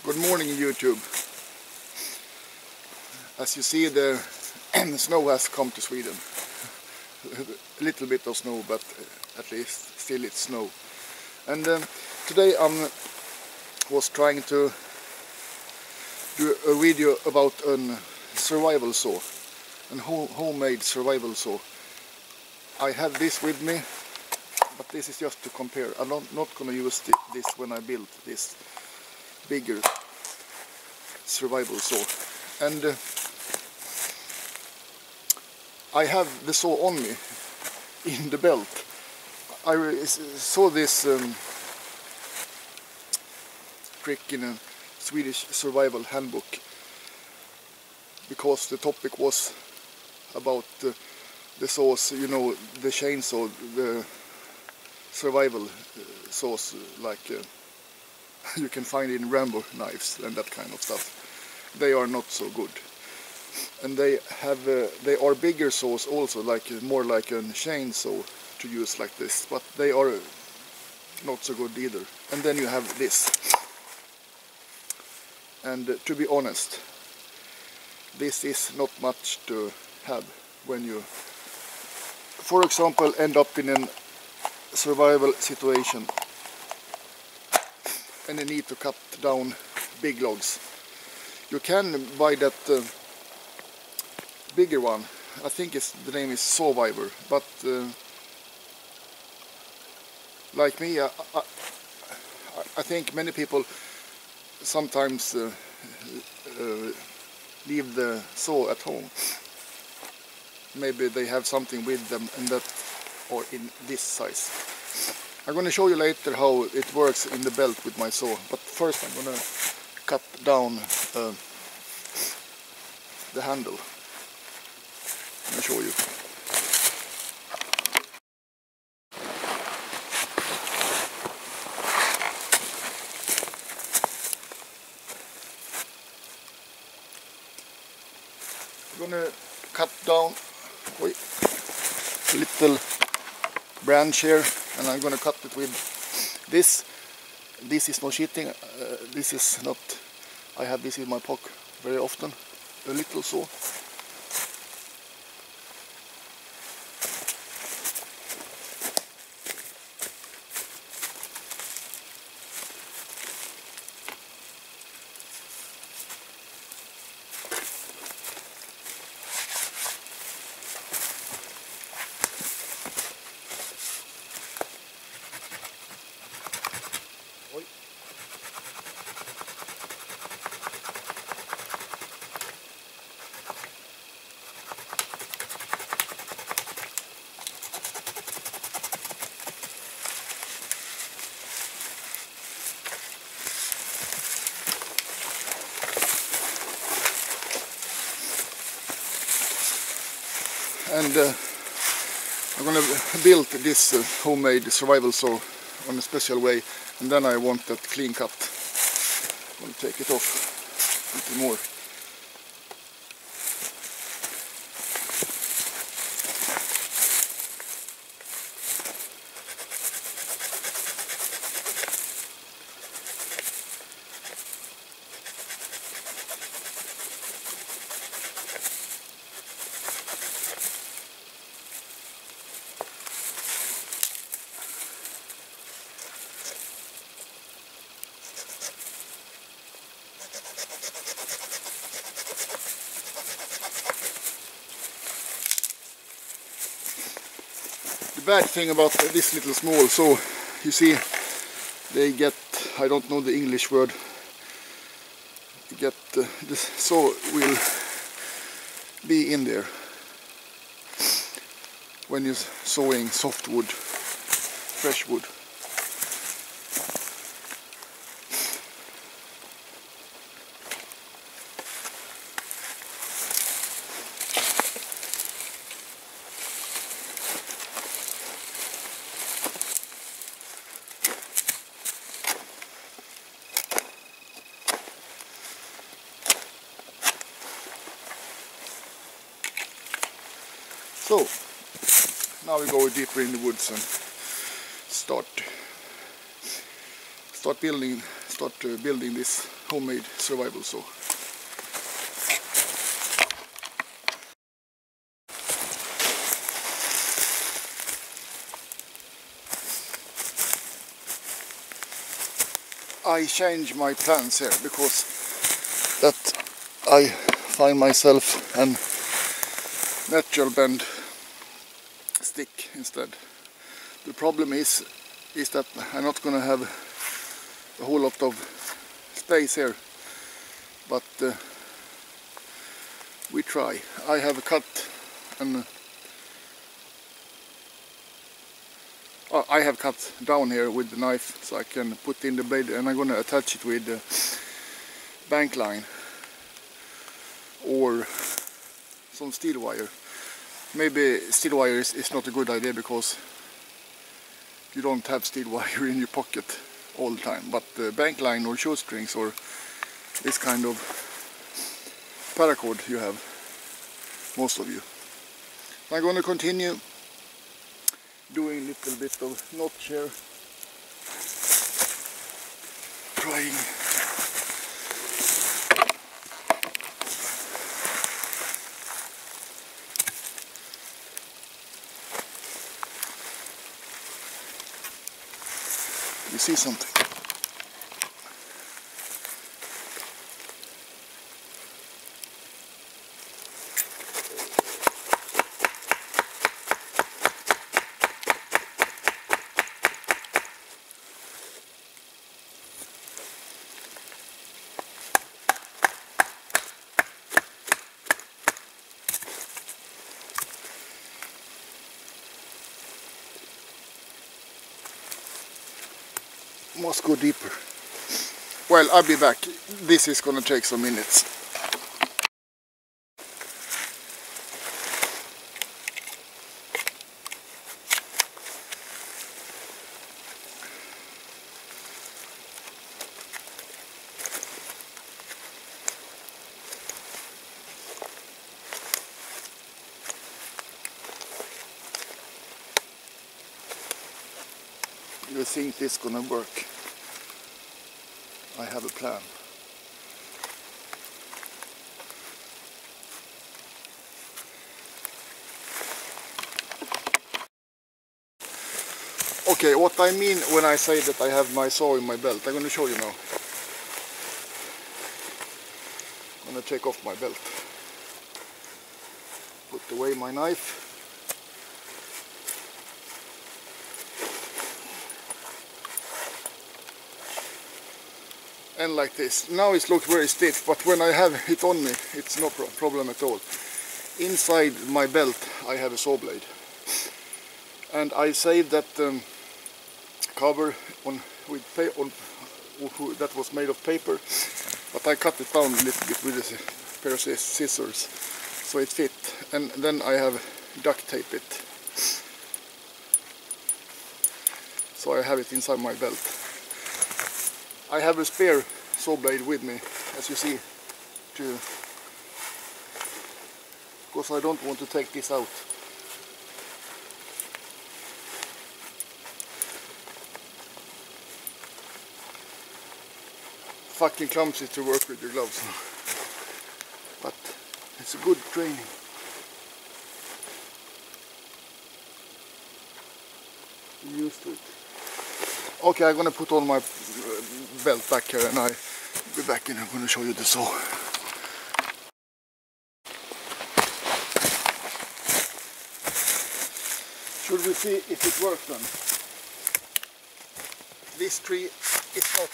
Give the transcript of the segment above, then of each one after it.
Good morning, YouTube. As you see, the snow has come to Sweden. A little bit of snow, but at least still it's snow. And today I was trying to do a video about a survival saw, a homemade survival saw. I have this with me, but this is just to compare. I'm not going to use this when I build this bigger survival saw. And I have the saw on me in the belt. I saw this trick in a Swedish survival handbook because the topic was about the saws, you know, the chainsaw, the survival saws like you can find in Rambo knives and that kind of stuff. They are not so good. And they are bigger saws also, like more like a chainsaw to use like this, but they are not so good either. And then you have this. And to be honest, this is not much to have when you, for example, end up in a survival situation and you need to cut down big logs. You can buy that bigger one. I think the name is Sawviver, but like me, I think many people sometimes leave the saw at home. Maybe they have something with them and that, or in this size. I'm going to show you later how it works in the belt with my saw, but first I'm going to cut down the handle. Let me show you. I'm gonna cut down a little branch here, and I'm gonna cut it with this. This is no cheating. This is not. I have this in my pocket very often. A little saw. And I'm going to build this homemade survival saw on a special way, and then I want that clean cut. I'm going to take it off a little more. The bad thing about this little small saw, you see, they get, I don't know the English word, the saw will be in there when you're sawing softwood, fresh wood. So now we go deeper in the woods and start building this homemade survival saw. I change my plans here because that I find myself an natural bend stick instead. The problem is that I'm not gonna have a whole lot of space here, but we try. I have cut and I have cut down here with the knife so I can put in the blade, and I'm gonna attach it with the bank line or some steel wire. Maybe steel wire is not a good idea because you don't have steel wire in your pocket all the time, but bank line or shoestrings or this kind of paracord you have, most of you. I'm going to continue doing a little bit of notch here, trying you see something. Must go deeper. Well, I'll be back. This is gonna take some minutes. You think this is gonna work? I have a plan. Okay, what I mean when I say that I have my saw in my belt, I'm gonna show you now. I'm gonna take off my belt. Put away my knife. And like this. Now it looks very stiff, but when I have it on me, it's no problem at all. Inside my belt I have a saw blade, and I saved that cover that was made of paper, but I cut it down a little bit with a pair of scissors so it fit, and then I have duct taped it so I have it inside my belt. I have a spare saw blade with me, as you see, because I don't want to take this out. Fucking clumsy to work with your gloves, but it's a good training. I'm used to it. Okay, I'm gonna put on my belt back here and I'll be back and I'm gonna show you the saw. Should we see if it works then? This tree is not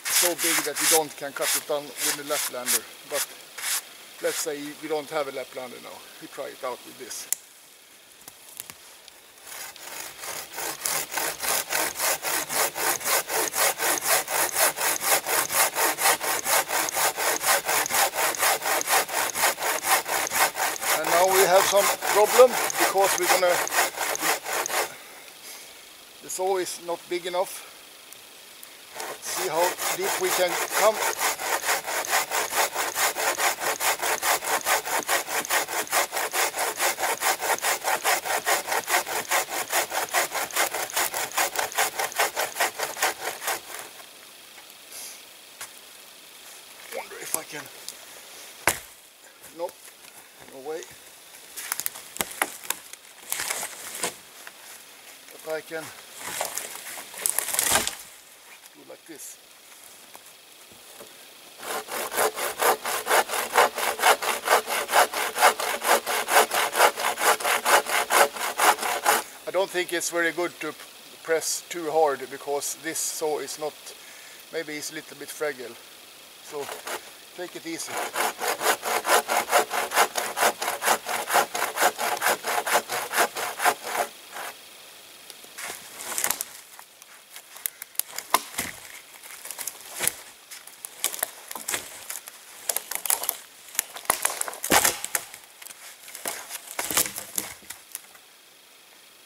so big that you can cut it down with the Laplander, but let's say you don't have a Laplander now. We try it out with this. Now we have some problem because the saw is not big enough. Let's see how deep we can come. I can do like this. I don't think it's very good to press too hard because this saw is not, maybe it's a little bit fragile. So take it easy.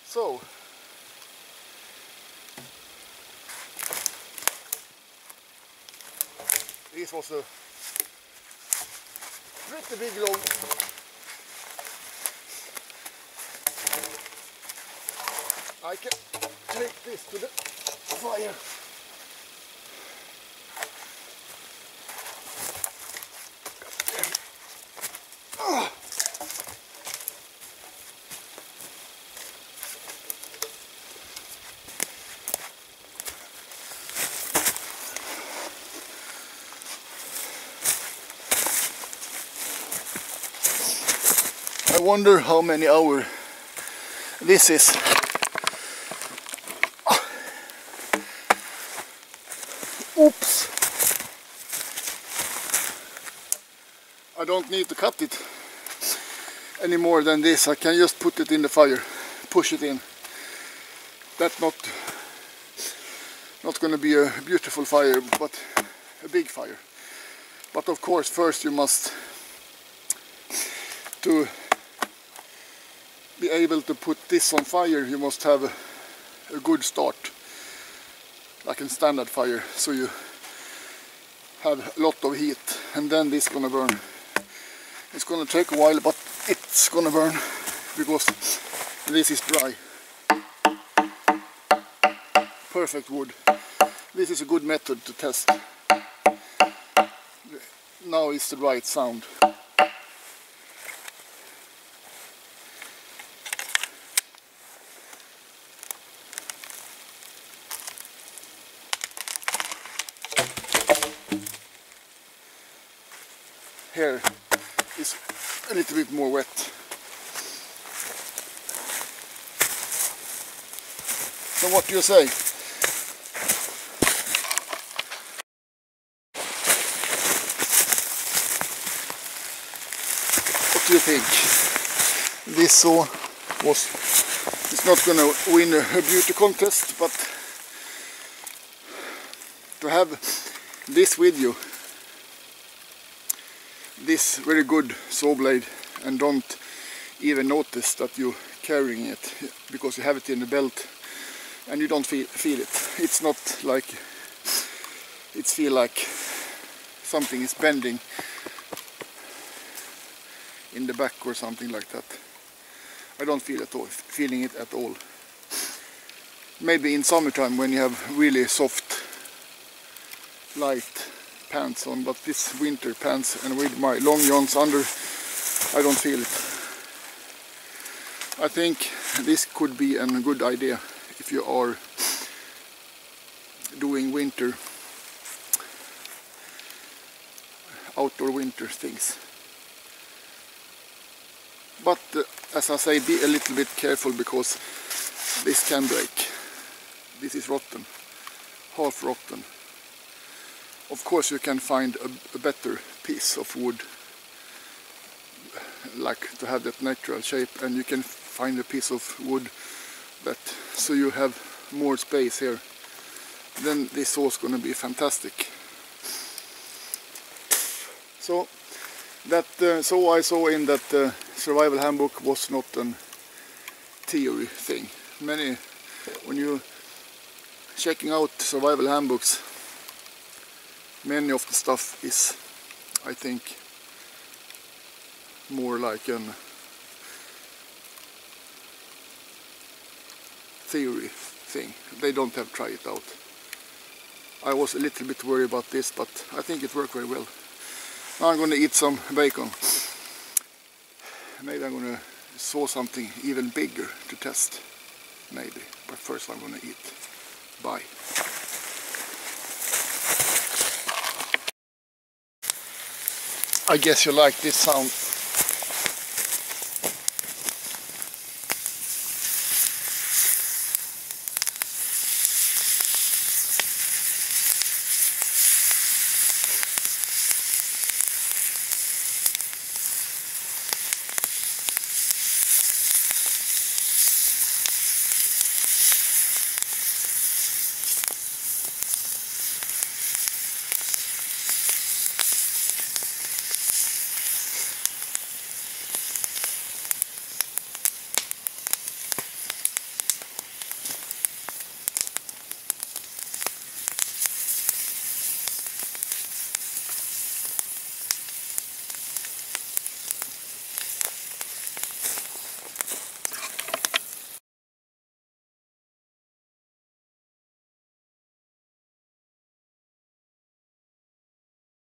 So this was a pretty big log. I can take this to the fire. I wonder how many hours this is. Oops! I don't need to cut it any more than this. I can just put it in the fire, push it in. That's not going to be a beautiful fire, but a big fire. But of course, first you must, to be able to put this on fire, you must have a good start, like in standard fire, so you have a lot of heat, and then this is gonna burn. It's gonna take a while, but it's gonna burn because this is dry. Perfect wood. This is a good method to test. Now is the right sound. Here is a little bit more wet. So what do you say? What do you think? This saw it's not gonna win a beauty contest, but to have this with you, this very good saw blade, and don't even notice that you're carrying it because you have it in the belt and you don't feel it. It's not like it feels like something is bending in the back or something like that. I don't feeling it at all. Maybe in summertime when you have really soft, light pants on, but this winter pants and with my long johns under, I don't feel it. I think this could be a good idea if you are doing winter, outdoor winter things. But as I say, be a little bit careful because this can break. This is rotten, half rotten. Of course you can find a better piece of wood, like to have that natural shape, and you can find a piece of wood that, so you have more space here. Then this saw is going to be fantastic. So that saw I saw in that survival handbook was not a theory thing. When you checking out survival handbooks, many of the stuff is, I think, more like a theory thing. They don't have tried it out. I was a little bit worried about this, but I think it worked very well. Now I'm going to eat some bacon. Maybe I'm going to saw something even bigger to test. maybe. But first I'm gonna eat. Bye. I guess you like this sound.